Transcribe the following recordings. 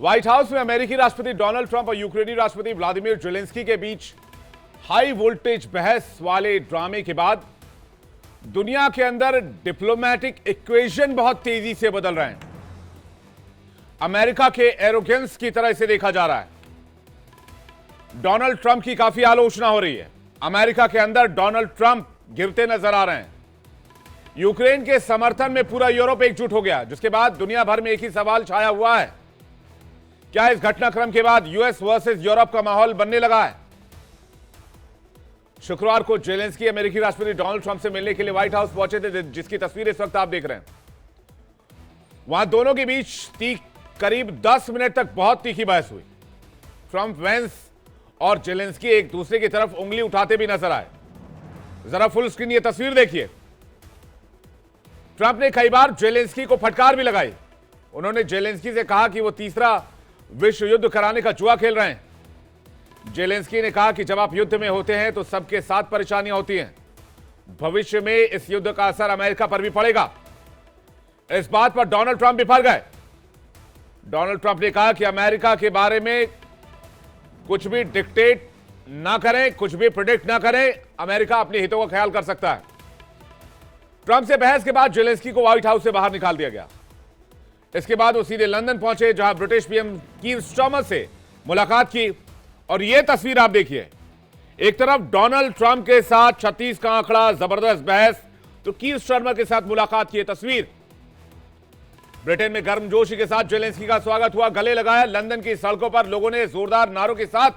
White house में अमेरिकी राष्ट्रपति डोनाल्ड ट्रंप और यूक्रेनी राष्ट्रपति व्लादिमीर जेलेंस्की के बीच हाई वोल्टेज बहस वाले ड्रामे के बाद दुनिया के अंदर डिप्लोमेटिक इक्वेशन बहुत तेजी से बदल रहे हैं। अमेरिका के एरोगेंस की तरह इसे देखा जा रहा है। डोनाल्ड ट्रंप की काफी आलोचना हो रही है। अमेरिका के अंदर डोनाल्ड ट्रंप गिरते नजर आ रहे हैं। यूक्रेन के समर्थन में पूरा यूरोप एकजुट हो गया, जिसके बाद दुनिया भर में एक ही सवाल छाया हुआ है, क्या इस घटनाक्रम के बाद यूएस वर्सेस यूरोप का माहौल बनने लगा है? शुक्रवार को जेलेंस्की अमेरिकी राष्ट्रपति डोनाल्ड ट्रंप से मिलने के लिए व्हाइट हाउस पहुंचे थे, जिसकी तस्वीर इस वक्त आप देख रहे हैं। वहां दोनों के बीच करीब 10 मिनट तक बहुत तीखी बहस हुई। ट्रंप, वेंस और जेलेंस्की एक दूसरे की तरफ उंगली उठाते भी नजर आए। जरा फुल स्क्रीन ये तस्वीर देखिए। ट्रंप ने कई बार जेलेंस्की को फटकार भी लगाई। उन्होंने जेलेंस्की से कहा कि वो तीसरा विश्व युद्ध कराने का जुआ खेल रहे हैं। जेलेंस्की ने कहा कि जब आप युद्ध में होते हैं तो सबके साथ परेशानियां होती हैं। भविष्य में इस युद्ध का असर अमेरिका पर भी पड़ेगा। इस बात पर डोनाल्ड ट्रंप बिफर गए। डोनाल्ड ट्रंप ने कहा कि अमेरिका के बारे में कुछ भी डिक्टेट ना करें, कुछ भी प्रिडिक्ट ना करें। अमेरिका अपने हितों का ख्याल कर सकता है। ट्रंप से बहस के बाद जेलेंस्की को व्हाइट हाउस से बाहर निकाल दिया गया। इसके बाद वो सीधे लंदन पहुंचे, जहां ब्रिटिश पीएम कीर स्टारमर से मुलाकात की। और यह तस्वीर आप देखिए। एक तरफ डोनाल्ड ट्रंप के साथ 36 का आंकड़ा, जबरदस्त बहस, तो कीर स्टारमर के साथ मुलाकात की यह तस्वीर। ब्रिटेन में गर्मजोशी के साथ जेलेंस्की का स्वागत हुआ, गले लगाया। लंदन की सड़कों पर लोगों ने जोरदार नारों के साथ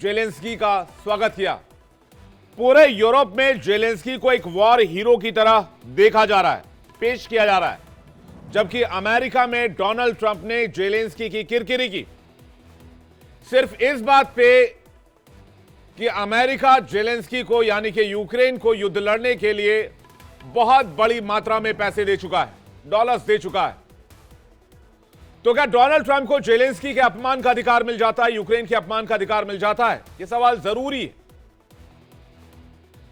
जेलेंस्की का स्वागत किया। पूरे यूरोप में जेलेंस्की को एक वॉर हीरो की तरह देखा जा रहा है, पेश किया जा रहा है। जबकि अमेरिका में डोनाल्ड ट्रंप ने जेलेंस्की की किरकिरी की, सिर्फ इस बात पे कि अमेरिका जेलेंस्की को यानी कि यूक्रेन को युद्ध लड़ने के लिए बहुत बड़ी मात्रा में पैसे दे चुका है, डॉलर्स दे चुका है। तो क्या डोनाल्ड ट्रंप को जेलेंस्की के अपमान का अधिकार मिल जाता है, यूक्रेन के अपमान का अधिकार मिल जाता है? यह सवाल जरूरी है।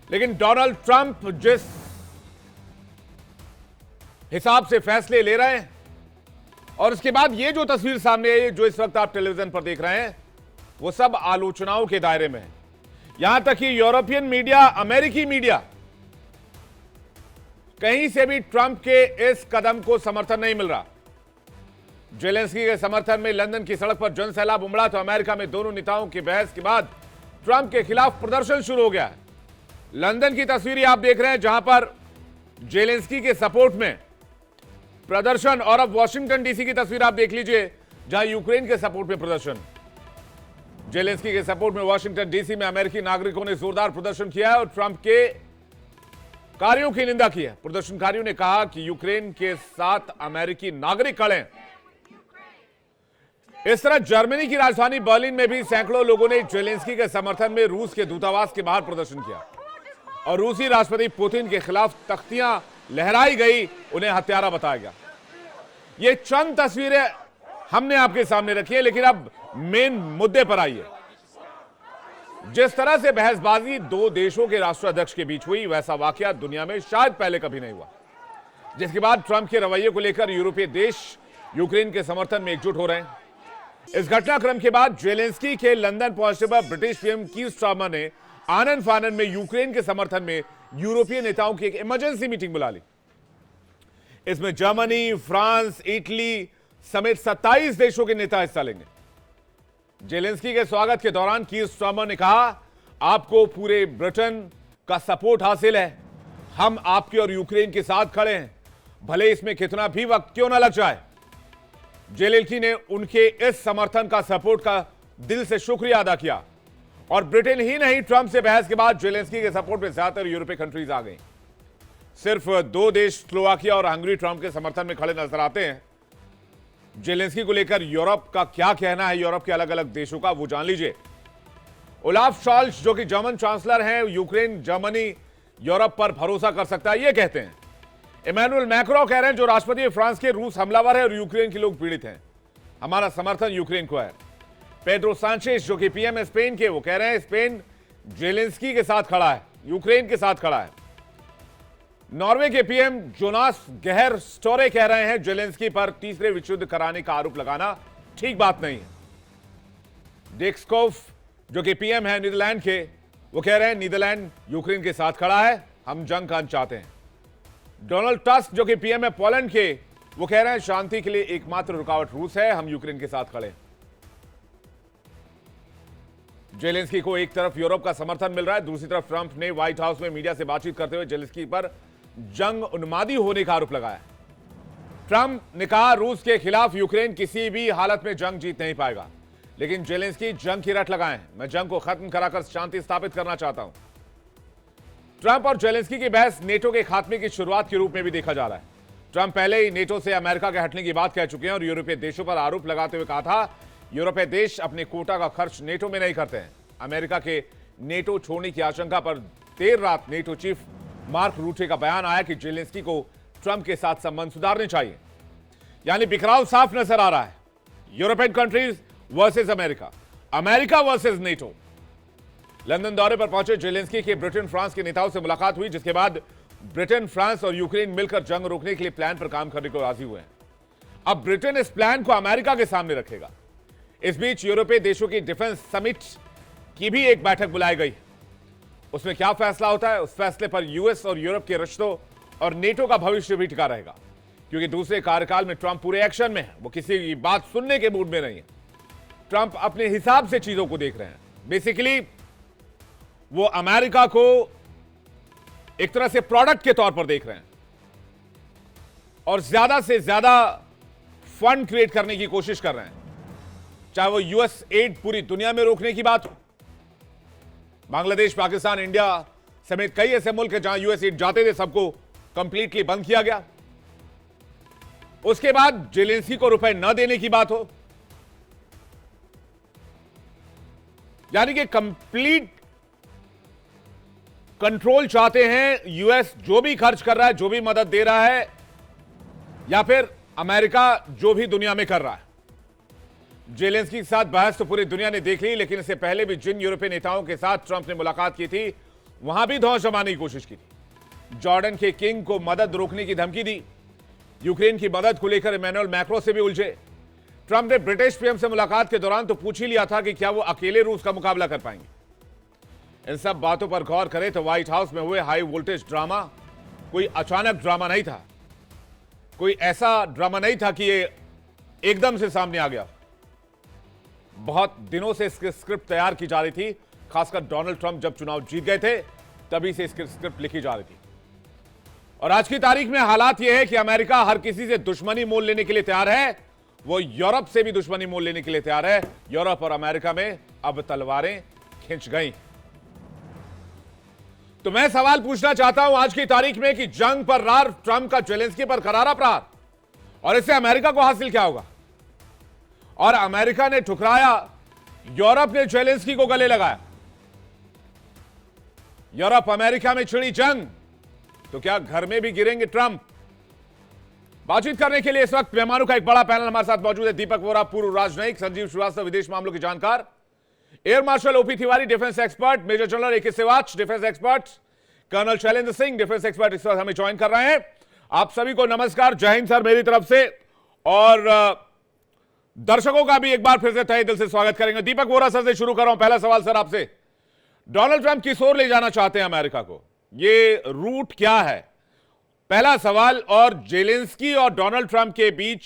लेकिन डोनाल्ड ट्रंप जिस हिसाब से फैसले ले रहे हैं, और उसके बाद ये जो तस्वीर सामने है, जो इस वक्त आप टेलीविजन पर देख रहे हैं, वो सब आलोचनाओं के दायरे में है। यहां तक कि यूरोपियन मीडिया, अमेरिकी मीडिया, कहीं से भी ट्रंप के इस कदम को समर्थन नहीं मिल रहा। जेलेंस्की के समर्थन में लंदन की सड़क पर जनसैलाब उमड़ा, तो अमेरिका में दोनों नेताओं की बहस के बाद ट्रंप के खिलाफ प्रदर्शन शुरू हो गया है। लंदन की तस्वीर आप देख रहे हैं, जहां पर जेलेंस्की के सपोर्ट में प्रदर्शन, और अब वॉशिंगटन डीसी की तस्वीर आप देख लीजिए, जहां यूक्रेन के सपोर्ट में प्रदर्शन। जेलेंस्की के सपोर्ट में वॉशिंगटन डीसी में अमेरिकी नागरिकों ने जोरदार प्रदर्शन किया है और ट्रंप के कार्यों की निंदा की है। प्रदर्शनकारियों ने कहा कि यूक्रेन के साथ अमेरिकी नागरिक खड़े हैं। इस तरह जर्मनी की राजधानी बर्लिन में भी सैकड़ों लोगों ने जेलेंस्की के समर्थन में रूस के दूतावास के बाहर प्रदर्शन किया और रूसी राष्ट्रपति पुतिन के खिलाफ तख्तियां लहराई गई, उन्हें हत्यारा बताया गया। ये चंद तस्वीरें हमने आपके सामने रखी है, लेकिन अब मेन मुद्दे पर आइए। जिस तरह से बहसबाजी दो देशों के राष्ट्राध्यक्ष के बीच हुई, वैसा वाकया दुनिया में शायद पहले कभी नहीं हुआ। जिसके बाद ट्रंप के रवैये को लेकर यूरोपीय देश यूक्रेन के समर्थन में एकजुट हो रहे हैं। इस घटनाक्रम के बाद जेलेंस्की के लंदन पहुंचने पर ब्रिटिश पीएम कीर स्टारमर ने आनन फानन में यूक्रेन के समर्थन में यूरोपीय नेताओं की एक इमरजेंसी मीटिंग बुला ली। इसमें जर्मनी, फ्रांस, इटली समेत 27 देशों के नेता हिस्सा लेंगे। जेलेंस्की के स्वागत के दौरान कीर स्टारमर ने कहा, आपको पूरे ब्रिटेन का सपोर्ट हासिल है, हम आपके और यूक्रेन के साथ खड़े हैं, भले इसमें कितना भी वक्त क्यों ना लग जाए। जेलेंस्की ने उनके इस समर्थन का, सपोर्ट का दिल से शुक्रिया अदा किया। और ब्रिटेन ही नहीं, ट्रंप से बहस के बाद जेलेंस्की के सपोर्ट में ज्यादातर यूरोपीय कंट्रीज आ गई। सिर्फ दो देश, स्लोवाकिया और हंगरी, ट्रंप के समर्थन में खड़े नजर आते हैं। जेलेंस्की को लेकर यूरोप का क्या कहना है, यूरोप के अलग अलग देशों का, वो जान लीजिए। ओलाफ शॉल्ज, जो कि जर्मन चांसलर हैं, यूक्रेन, जर्मनी, यूरोप पर भरोसा कर सकता है, ये कहते हैं। इमैनुअल मैक्रो कह रहे हैं, जो राष्ट्रपति फ्रांस के, रूस हमलावर है और यूक्रेन के लोग पीड़ित हैं, हमारा समर्थन यूक्रेन को है। पेड्रो सांचेज, जो कि पीएम स्पेन के, वो कह रहे हैं स्पेन जेलेंस्की के साथ खड़ा है, यूक्रेन के साथ खड़ा है। नॉर्वे के पीएम जोनास गेहर स्टोरे कह रहे हैं जेलेंस्की पर तीसरे विश्व युद्ध कराने का आरोप लगाना ठीक बात नहीं है। डेस्कोफ जो कि पीएम है नीदरलैंड के, वो कह रहे हैं नीदरलैंड यूक्रेन के साथ खड़ा है, हम जंग का अंत चाहते हैं। डोनाल्ड टस्क जो कि पीएम है पोलैंड के, वो कह रहे हैं शांति के लिए एकमात्र रुकावट रूस है, हम यूक्रेन के साथ खड़े हैं। जेलेंस्की को एक तरफ यूरोप का समर्थन मिल रहा है, दूसरी तरफ ट्रंप ने व्हाइट हाउस में मीडिया से बातचीत करते हुए जेलेंस्की पर जंग उन्मादी होने का आरोप लगाया। ट्रंप ने कहा रूस के खिलाफ यूक्रेन किसी भी हालत में जंग जीत नहीं पाएगा, लेकिन जेलेंस्की जंग की रट लगाए हैं, मैं जंग को खत्म कराकर शांति स्थापित करना चाहता हूं। ट्रंप और जेलेंस्की की बहस नेटो के खात्मे की शुरुआत के रूप में भी देखा जा रहा है। ट्रंप पहले ही नेटो से अमेरिका के हटने की बात कह चुके हैं और यूरोपीय देशों पर आरोप लगाते हुए कहा था यूरोपीय देश अपने कोटा का खर्च नेटो में नहीं करते हैं। अमेरिका के नेटो छोड़ने की आशंका पर देर रात नेटो चीफ मार्क रूटे का बयान आया कि जेलेंस्की को ट्रंप के साथ संबंध सुधारने चाहिए। यानी बिखराव साफ नजर आ रहा है, European countries versus America, America versus NATO. London दौरे पर पहुंचे जेलेंस्की की ब्रिटेन फ्रांस के नेताओं से मुलाकात हुई, जिसके बाद ब्रिटेन फ्रांस और यूक्रेन मिलकर जंग रोकने के लिए प्लान पर काम करने को राजी हुए हैं। अब ब्रिटेन इस प्लान को अमेरिका के सामने रखेगा। इस बीच यूरोपीय देशों की डिफेंस समिट की भी एक बैठक बुलाई गई। उसमें क्या फैसला होता है, उस फैसले पर यूएस और यूरोप के रिश्तों और नेटो का भविष्य भी टिका रहेगा, क्योंकि दूसरे कार्यकाल में ट्रंप पूरे एक्शन में है, वो किसी की बात सुनने के मूड में नहीं है। ट्रंप अपने हिसाब से चीजों को देख रहे हैं। बेसिकली वो अमेरिका को एक तरह से प्रोडक्ट के तौर पर देख रहे हैं और ज्यादा से ज्यादा फंड क्रिएट करने की कोशिश कर रहे हैं, चाहे वो यूएस एड पूरी दुनिया में रोकने की बात हो। बांग्लादेश, पाकिस्तान, इंडिया समेत कई ऐसे मुल्क हैं जहां यूएस एड जाते थे, सबको कंप्लीटली बंद किया गया। उसके बाद जेलेंस्की को रुपए न देने की बात हो, यानी कि कंप्लीट कंट्रोल चाहते हैं। यूएस जो भी खर्च कर रहा है, जो भी मदद दे रहा है, या फिर अमेरिका जो भी दुनिया में कर रहा है। जेलेंस्की के साथ बहस तो पूरी दुनिया ने देख ली, लेकिन इससे पहले भी जिन यूरोपीय नेताओं के साथ ट्रंप ने मुलाकात की थी, वहां भी धौंस जमाने की कोशिश की थी। जॉर्डन के किंग को मदद रोकने की धमकी दी, यूक्रेन की मदद को लेकर इमैनुअल मैक्रो से भी उलझे। ट्रंप ने ब्रिटिश पीएम से मुलाकात के दौरान तो पूछ ही लिया था कि क्या वो अकेले रूस का मुकाबला कर पाएंगे। इन सब बातों पर गौर करें तो व्हाइट हाउस में हुए हाई वोल्टेज ड्रामा कोई अचानक ड्रामा नहीं था, कोई ऐसा ड्रामा नहीं था कि ये एकदम से सामने आ गया। बहुत दिनों से इसकी स्क्रिप्ट तैयार की जा रही थी, खासकर डोनाल्ड ट्रंप जब चुनाव जीत गए थे तभी से इसकी स्क्रिप्ट लिखी जा रही थी। और आज की तारीख में हालात यह है कि अमेरिका हर किसी से दुश्मनी मोल लेने के लिए तैयार है, वो यूरोप से भी दुश्मनी मोल लेने के लिए तैयार है। यूरोप और अमेरिका में अब तलवारें खिंच गई। तो मैं सवाल पूछना चाहता हूं आज की तारीख में कि जंग पर रार, ट्रंप का जेलेंस्की पर करारा प्रहार, और इससे अमेरिका को हासिल क्या होगा? और अमेरिका ने ठुकराया, यूरोप ने जेलेंस्की को गले लगाया। यूरोप अमेरिका में छिड़ी जंग, तो क्या घर में भी गिरेंगे ट्रंप? बातचीत करने के लिए इस वक्त मेहमानों का एक बड़ा पैनल हमारे साथ मौजूद है। दीपक वोरा, पूर्व राजनयिक, संजीव श्रीवास्तव, विदेश मामलों के जानकार, air marshal OP Tiwari, defence expert, major general A K Siwach, defence expert, colonel Shailendra Singh, defence expert, इस वक्त हमें ज्वाइन कर रहे हैं। आप सभी को नमस्कार, जय हिंद सर मेरी तरफ से, और दर्शकों का भी एक बार फिर से तहे दिल से स्वागत करेंगे। दीपक वोरा सर से शुरू कर रहा हूं। पहला सवाल सर आपसे, डोनाल्ड ट्रंप किस ओर ले जाना चाहते हैं अमेरिका को, ये रूट क्या है? पहला सवाल। और जेलेंस्की और डोनाल्ड ट्रंप के बीच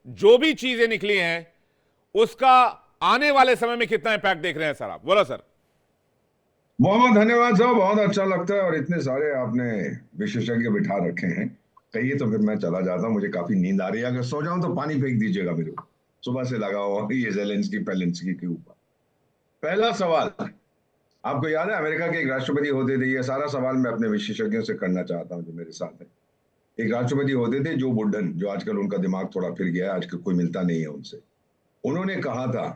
जो भी चीजें निकली हैं, उसका आने वाले समय में कितना इंपैक्ट देख रहे हैं सर आप? बोलो सर। बहुत बहुत धन्यवाद साहब, बहुत अच्छा लगता है। और इतने सारे आपने विशेषज्ञ बिठा रखे हैं, कहिए तो फिर मैं चला जाता हूं, मुझे काफी नींद आ रही है। अगर सो जाऊं तो पानी फेंक दीजिएगा मेरे को, सुबह से लगा हुआ ये जेलेंस्की पेलेंस्की के ऊपर। पहला सवाल, आपको याद है अमेरिका के एक राष्ट्रपति होते थे, ये सारा सवाल मैं अपने विशेषज्ञों से करना चाहता हूं जो मेरे साथ है। एक राष्ट्रपति होते थे जो बुड्ढन, जो आजकल उनका दिमाग थोड़ा फिर गया है, आजकल कोई मिलता नहीं है उनसे। उन्होंने कहा था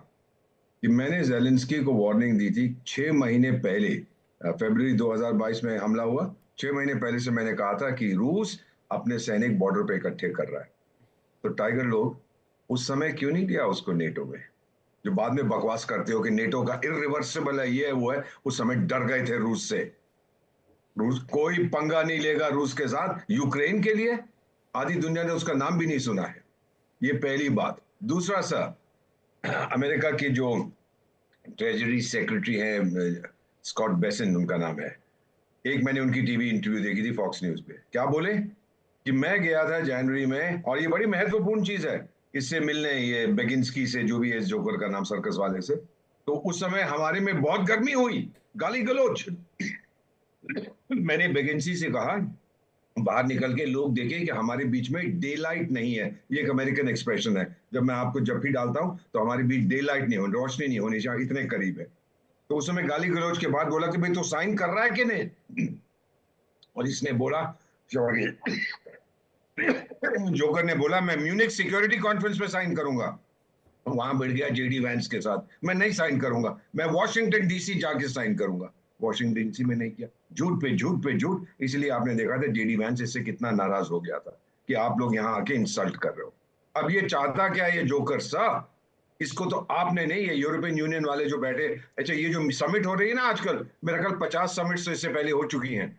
कि मैंने जेलेंस्की को वार्निंग दी थी 6 महीने पहले, फरवरी 2022 में हमला हुआ, 6 महीने पहले से मैंने कहा था कि रूस अपने सैनिक बॉर्डर पे इकट्ठे कर रहा है। तो टाइगर लोग उस समय क्यों नहीं लिया उसको नेटो में? जो बाद में बकवास करते हो कि नेटो का इरिवर्सिबल है, ये है वो है, उस समय डर गए थे रूस से। रूस कोई पंगा नहीं लेगा रूस के साथ। यूक्रेन के लिए आधी दुनिया ने उसका नाम भी नहीं सुना है, ये पहली बात। दूसरा सर, अमेरिका के जो ट्रेजरी सेक्रेटरी हैं, स्कॉट बेसन उनका नाम है, एक मैंने उनकी टीवी इंटरव्यू देखी थी फॉक्स न्यूज पे। क्या बोले कि मैं गया था जनवरी में, और ये बड़ी महत्वपूर्ण चीज है, इससे मिलने, ये बेगिंस्की से, जो भी है इस जोकर का नाम, सर्कस वाले से। तो उस समय हमारे में बहुत गर्मी हुई, गाली गलौज। मैंने बेगिंसी से कहा, बाहर निकल के लोग देखे कि हमारे बीच में डे लाइट नहीं है। ये एक अमेरिकन एक्सप्रेशन है, जब मैं आपको जब भी डालता हूं तो हमारे बीच डे लाइट नहीं हो, रोशनी नहीं होनी चाहिए, इतने करीब है। तो उस समय गाली गलौज के बाद बोला कि भाई तो साइन कर रहा है कि नहीं। और इसने बोला, जोकर ने बोला, मैं म्यूनिक सिक्योरिटी कॉन्फ्रेंस में साइन करूंगा। वहां बैठ गया जेडी वैंस के साथ, मैं नहीं साइन करूंगा, मैं वॉशिंगटन डीसी जाके साइन करूंगा। वॉशिंगटन डीसी में नहीं किया। झूठ पे झूठ पे झूठ। इसलिए आपने देखा था जेडी वैंस इससे कितना नाराज हो गया था कि आप लोग यहाँ आके इंसल्ट कर रहे हो। अब ये चाहता क्या है ये जोकर सा, इसको तो आपने नहीं, ये यूरोपियन यूनियन वाले जो बैठे, अच्छा ये जो समिट हो रही है ना आजकल, मेरा ख्याल 50 समिट से इससे पहले हो चुकी हैं,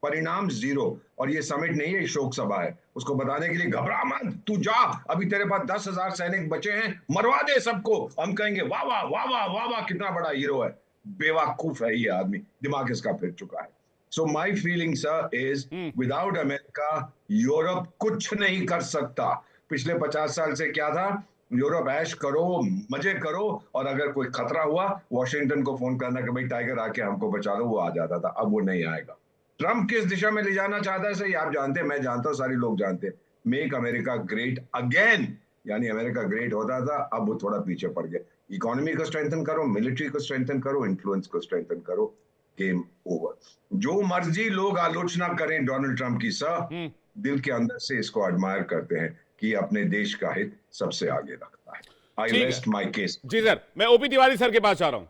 परिणाम जीरो। और ये समिट नहीं है, शोक सभा है। उसको बताने के लिए, घबरा मत, तू जा, अभी तेरे पास 10,000 सैनिक बचे हैं, मरवा दे सबको, हम कहेंगे वाह वाह वाह वाह वाह वाह, कितना बड़ा हीरो है। बेवकूफ है ये आदमी, दिमाग इसका फिर चुका है। So my feeling sir is, without America Europe कुछ नहीं कर सकता। पिछले 50 साल से क्या था, यूरोप ऐश करो, मजे करो, और अगर कोई खतरा हुआ वॉशिंगटन को फोन करना कि भाई टाइगर आके हमको बचा लो, वो आ जाता था। अब वो नहीं आएगा। ट्रंप किस दिशा में ले जाना चाहता है, सही आप जानते हैं, मैं जानता हूं, सारे लोग जानते हैं। मेक अमेरिका ग्रेट अगेन, यानी अमेरिका ग्रेट होता था, अब वो थोड़ा पीछे पड़ गया। इकोनॉमी को स्ट्रेंथन करो, मिलिट्री को स्ट्रेंथन करो, इन्फ्लुएंस को स्ट्रेंथन करो, गेम ओवर। जो मर्जी लोग आलोचना करें डोनाल्ड ट्रंप की, सर दिल के अंदर से इसको एडमायर करते हैं कि अपने देश का हित सबसे आगे रखता है। आई ठीक रेस्ट माई केस। जी सर, मैं ओपी तिवारी सर के पास आ रहा हूं।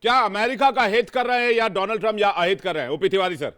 क्या अमेरिका का हित कर रहे हैं या डोनाल्ड ट्रंप या अहित कर रहे हैं, ओपी तिवारी सर?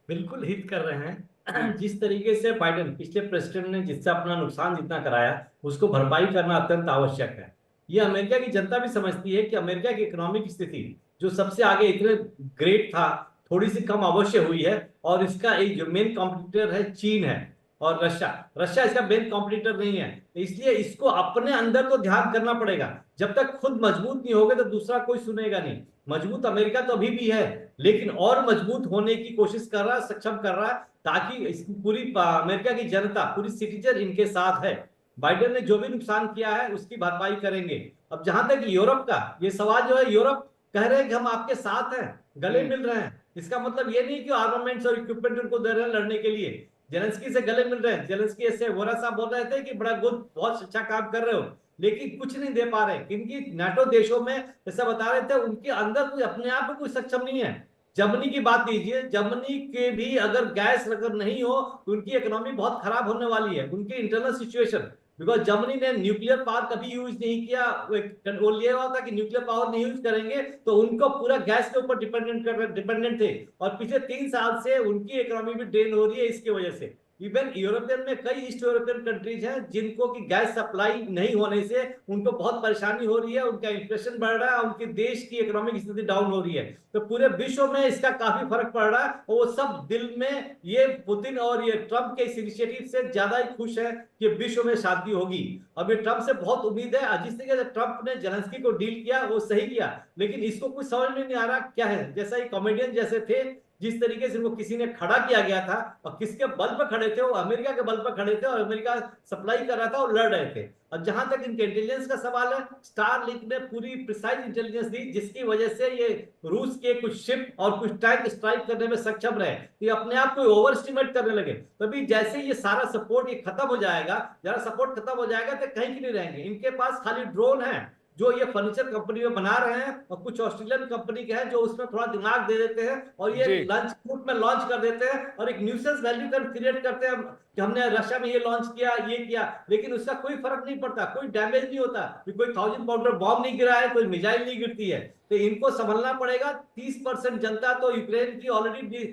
बिल्कुल हित कर रहे हैं। जिस तरीके से बाइडेन पिछले प्रेसिडेंट ने जिससे अपना नुकसान जितना कराया, उसको भरपाई करना अत्यंत आवश्यक है। ये अमेरिका की जनता भी समझती है कि अमेरिका की इकोनॉमिक स्थिति जो सबसे आगे इतने ग्रेट था, थोड़ी सी कम अवश्य हुई है। और इसका एक जो मेन कॉम्पिटिटर है चीन है, और रशिया। रशिया इसका मेन कॉम्पिटिटर नहीं है, इसलिए इसको अपने अंदर तो ध्यान करना पड़ेगा। जब तक खुद मजबूत नहीं होगे तो दूसरा कोई सुनेगा नहीं। मजबूत अमेरिका तो अभी भी है, लेकिन और मजबूत होने की कोशिश कर रहा है, सक्षम कर रहा है, ताकि पूरी अमेरिका की जनता, पूरी सिटीजन इनके साथ है। बाइडेन ने जो भी नुकसान किया है उसकी भरपाई करेंगे। अब जहां तक यूरोप का ये सवाल जो है, यूरोप कह रहे हैं कि हम आपके साथ हैं, गले मिल रहे हैं। इसका मतलब ये नहीं कि आर्मामेंट्स और इक्विपमेंट उनको दे रहे हैं लड़ने के लिए। जेलेंस्की से गले मिल रहे हैं। जेलेंस्की ऐसे वोरा साहब बोल रहे थे कि बड़ा गुड, बहुत अच्छा काम कर रहे हो, लेकिन कुछ नहीं दे पा रहे, क्योंकि नाटो देशों में ऐसा बता रहे थे उनके अंदर कोई अपने आप में कोई सक्षम नहीं है। जर्मनी की बात कीजिए, जर्मनी के भी अगर गैस अगर नहीं हो तो उनकी इकोनॉमी बहुत खराब होने वाली है, उनकी इंटरनल सिचुएशन। बिकॉज जर्मनी ने न्यूक्लियर पावर कभी यूज नहीं किया, वो लिया हुआ था कि न्यूक्लियर पावर नहीं यूज करेंगे, तो उनको पूरा गैस के ऊपर डिपेंडेंट थे। और पिछले 3 साल से उनकी इकोनॉमी भी ड्रेन हो रही है इसकी वजह से। इवन यूरोपियन में कई ईस्ट यूरोपियन कंट्रीज हैं जिनको की गैस सप्लाई नहीं होने से उनको बहुत परेशानी हो रही है, उनका इन्फ्लेशन बढ़ रहा है, उनके देश की इकोनॉमिक स्थिति डाउन हो रही है। तो पूरे विश्व में इसका काफी फर्क पड़ रहा है, और वो सब दिल में ये पुतिन और ये ट्रंप के इस इनिशिएटिव से ज्यादा ही खुश है कि विश्व में शांति होगी। अब ये ट्रंप से बहुत उम्मीद है। जिस तरीके से ट्रंप ने जेलेंस्की को डील किया वो सही किया, लेकिन इसको कुछ समझ में नहीं आ रहा क्या है। जैसा ही कॉमेडियन जैसे थे, जिस तरीके से उनको किसी ने खड़ा किया गया था, और किसके बल पर खड़े थे, वो अमेरिका के बल पर खड़े थे, और अमेरिका सप्लाई कर रहा था और लड़ रहे थे। और जहां तक इनके इंटेलिजेंस का सवाल है, स्टारलिंक ने पूरी प्रिसाइज इंटेलिजेंस दी, जिसकी वजह से ये रूस के कुछ शिप और कुछ टैंक स्ट्राइक करने में सक्षम रहे। ये अपने आप को ओवर एस्टिमेट करने लगे। तभी जैसे ये सारा सपोर्ट ये खत्म हो जाएगा, जरा सपोर्ट खत्म हो जाएगा तो कहीं की नहीं रहेंगे। इनके पास खाली ड्रोन है जो ये फर्नीचर कंपनी में बना रहे हैं, और कुछ ऑस्ट्रेलियन कंपनी के हैं जो उसमें थोड़ा दिमाग दे देते हैं, और ये लंच फूड में लॉन्च कर देते हैं, और एक न्यूसेंस वैल्यू क्रिएट करते हैं कि हमने रशिया में ये लॉन्च किया, ये किया, लेकिन उसका कोई फर्क नहीं पड़ता, कोई डैमेज नहीं होता, कोई 1000 पाउंडर बॉम्ब नहीं गिरा है, कोई मिसाइल नहीं गिरती है। तो इनको संभलना पड़ेगा। 30% जनता तो यूक्रेन की ऑलरेडी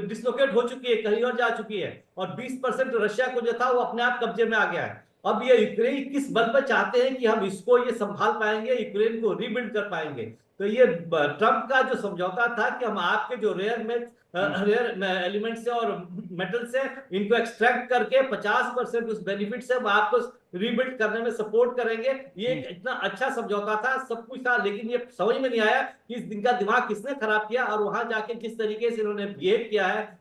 डिसलोकेट हो चुकी है, कहीं और जा चुकी है, और 20% रशिया को जो था वो अपने आप कब्जे में आ गया है। अब ये यूक्रेन किस बल पर चाहते हैं कि हम इसको ये संभाल पाएंगे, यूक्रेन को रीबिल्ड कर पाएंगे। तो ये ट्रंप का जो समझौता था कि हम आपके जो रेयर में रेयर एलिमेंट से और मेटल से, इनको एक्सट्रैक्ट करके 50% उस बेनिफिट से आपको रीबिल्ड करने में सपोर्ट करेंगे। ये एक इतना अच्छा समझौता था, सब कुछ था, लेकिन ये समझ में नहीं आया कि इस दिन का दिमाग किसने खराब किया और वहां जाके जिस तरीके से इन्होंने बिहेव किया है